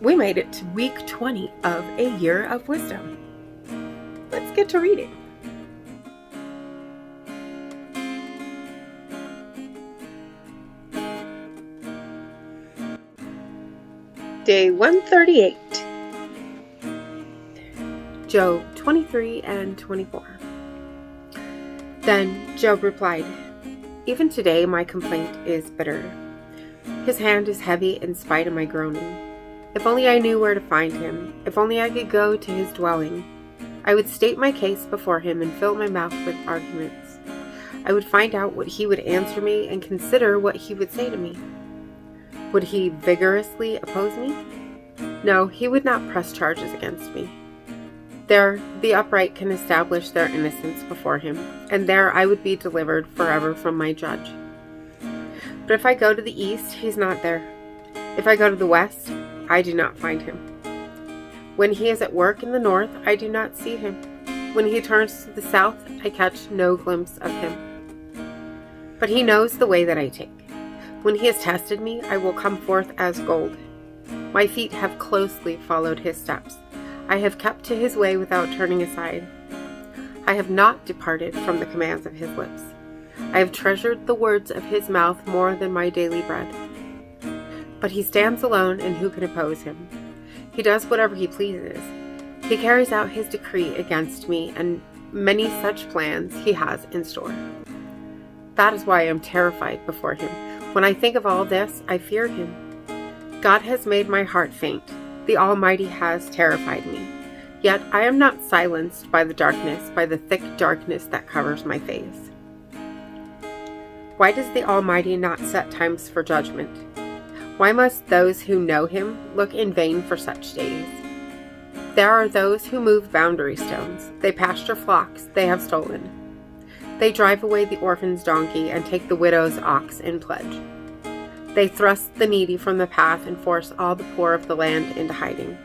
We made it to week 20 of A Year of Wisdom. Let's get to reading. Day 138. Job 23 and 24. Then Job replied, "Even today my complaint is bitter. His hand is heavy in spite of my groaning. If only I knew where to find him. If only I could go to his dwelling. I would state my case before him and fill my mouth with arguments. I would find out what he would answer me and consider what he would say to me. Would he vigorously oppose me? No, he would not press charges against me. There, the upright can establish their innocence before him, and there I would be delivered forever from my judge. But if I go to the east, he's not there. If I go to the west, I do not find him. When he is at work in the north, I do not see him. When he turns to the south, I catch no glimpse of him. But he knows the way that I take. When he has tested me, I will come forth as gold. My feet have closely followed his steps. I have kept to his way without turning aside. I have not departed from the commands of his lips. I have treasured the words of his mouth more than my daily bread. But he stands alone, and who can oppose him? He does whatever he pleases. He carries out his decree against me, and many such plans he has in store. That is why I am terrified before him. When I think of all this, I fear him. God has made my heart faint. The Almighty has terrified me. Yet I am not silenced by the darkness, by the thick darkness that covers my face. Why does the Almighty not set times for judgment? Why must those who know him look in vain for such days? There are those who move boundary stones. They pasture flocks they have stolen. They drive away the orphan's donkey and take the widow's ox in pledge. They thrust the needy from the path and force all the poor of the land into hiding.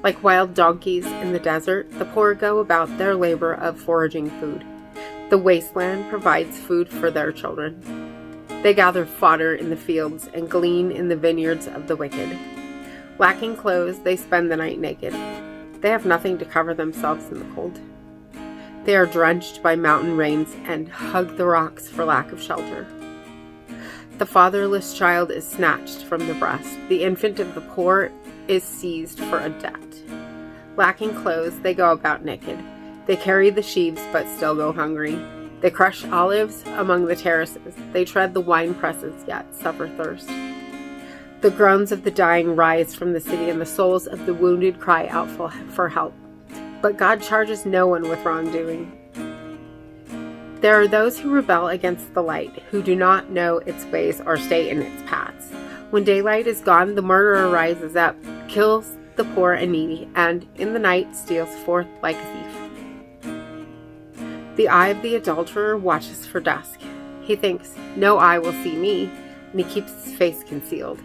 Like wild donkeys in the desert, the poor go about their labor of foraging food. The wasteland provides food for their children. They gather fodder in the fields and glean in the vineyards of the wicked. Lacking clothes, they spend the night naked. They have nothing to cover themselves in the cold. They are drenched by mountain rains and hug the rocks for lack of shelter. The fatherless child is snatched from the breast. The infant of the poor is seized for a debt. Lacking clothes, they go about naked. They carry the sheaves but still go hungry. They crush olives among the terraces. They tread the wine presses, yet suffer thirst. The groans of the dying rise from the city, and the souls of the wounded cry out for help. But God charges no one with wrongdoing. There are those who rebel against the light, who do not know its ways or stay in its paths. When daylight is gone, the murderer rises up, kills the poor and needy, and in the night steals forth like a thief. The eye of the adulterer watches for dusk. He thinks, "No eye will see me," and he keeps his face concealed.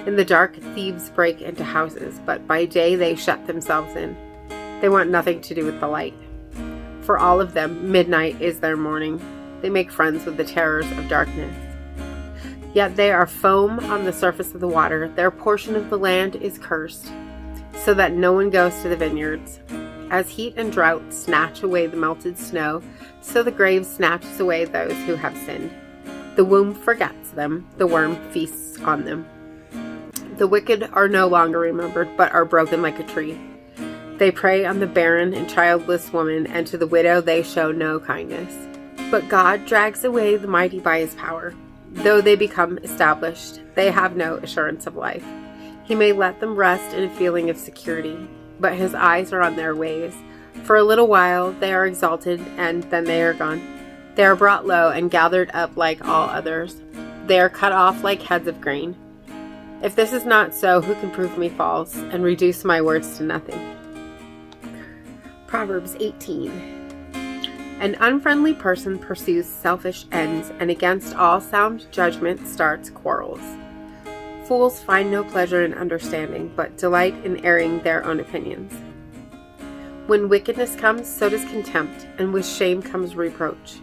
In the dark, thieves break into houses, but by day they shut themselves in. They want nothing to do with the light. For all of them, midnight is their morning. They make friends with the terrors of darkness. Yet they are foam on the surface of the water. Their portion of the land is cursed, so that no one goes to the vineyards. As heat and drought snatch away the melted snow, so the grave snatches away those who have sinned. The womb forgets them, the worm feasts on them. The wicked are no longer remembered, but are broken like a tree. They prey on the barren and childless woman, and to the widow they show no kindness. But God drags away the mighty by his power. Though they become established, they have no assurance of life. He may let them rest in a feeling of security, but his eyes are on their ways. For a little while they are exalted, and then they are gone. They are brought low and gathered up like all others. They are cut off like heads of grain. If this is not so, who can prove me false and reduce my words to nothing? Proverbs 18. An unfriendly person pursues selfish ends, and against all sound judgment starts quarrels. Fools find no pleasure in understanding, but delight in airing their own opinions. When wickedness comes, so does contempt, and with shame comes reproach.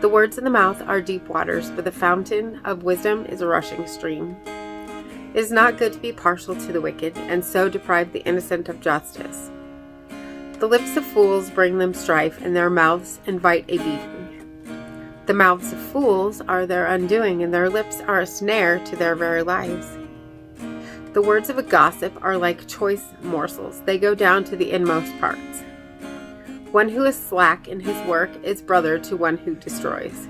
The words in the mouth are deep waters, but the fountain of wisdom is a rushing stream. It is not good to be partial to the wicked, and so deprive the innocent of justice. The lips of fools bring them strife, and their mouths invite a beating. The mouths of fools are their undoing, and their lips are a snare to their very lives. The words of a gossip are like choice morsels. They go down to the inmost parts. One who is slack in his work is brother to one who destroys.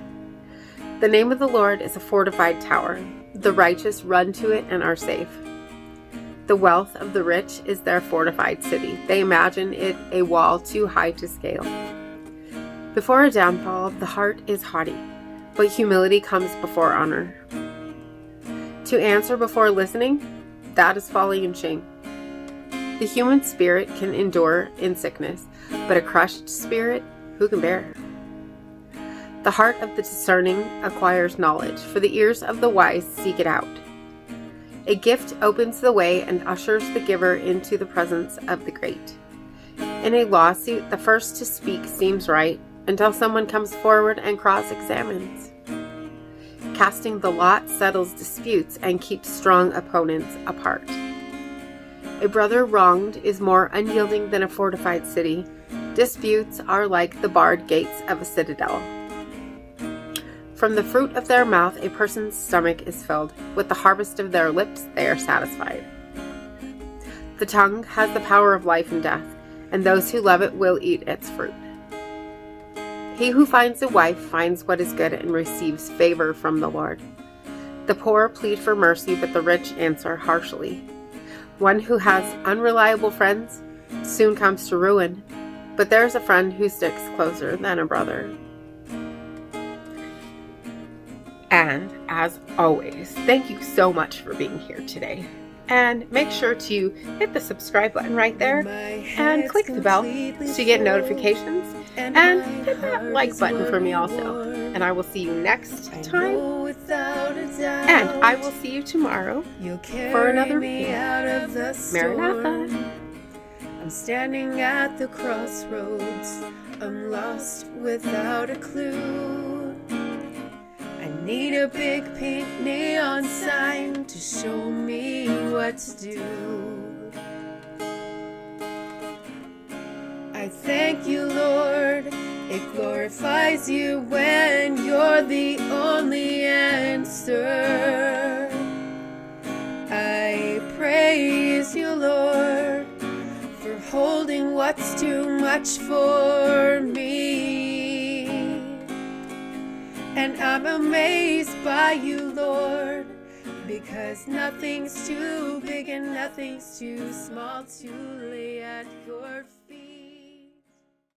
The name of the Lord is a fortified tower. The righteous run to it and are safe. The wealth of the rich is their fortified city. They imagine it a wall too high to scale. Before a downfall, the heart is haughty, but humility comes before honor. To answer before listening, that is folly and shame. The human spirit can endure in sickness, but a crushed spirit, who can bear? The heart of the discerning acquires knowledge, for the ears of the wise seek it out. A gift opens the way and ushers the giver into the presence of the great. In a lawsuit, the first to speak seems right until someone comes forward and cross-examines. Casting the lot settles disputes and keeps strong opponents apart. A brother wronged is more unyielding than a fortified city. Disputes are like the barred gates of a citadel. From the fruit of their mouth a person's stomach is filled. With the harvest of their lips they are satisfied. The tongue has the power of life and death, and those who love it will eat its fruit. He who finds a wife finds what is good and receives favor from the Lord. The poor plead for mercy, but the rich answer harshly. One who has unreliable friends soon comes to ruin, but there is a friend who sticks closer than a brother. And as always, thank you so much for being here today. And make sure to hit the subscribe button right there and click the bell to get notifications, and hit that like button for me also. And I will see you next time, and I will see you tomorrow for another video. Maranatha. I'm standing at the crossroads. I'm lost without a clue. I need a big pink neon sign to show me what to do. I thank you, Lord. It glorifies you when you're the only answer. I praise you, Lord, for holding what's too much for me. And I'm amazed by you, Lord, because nothing's too big and nothing's too small to lay at your feet.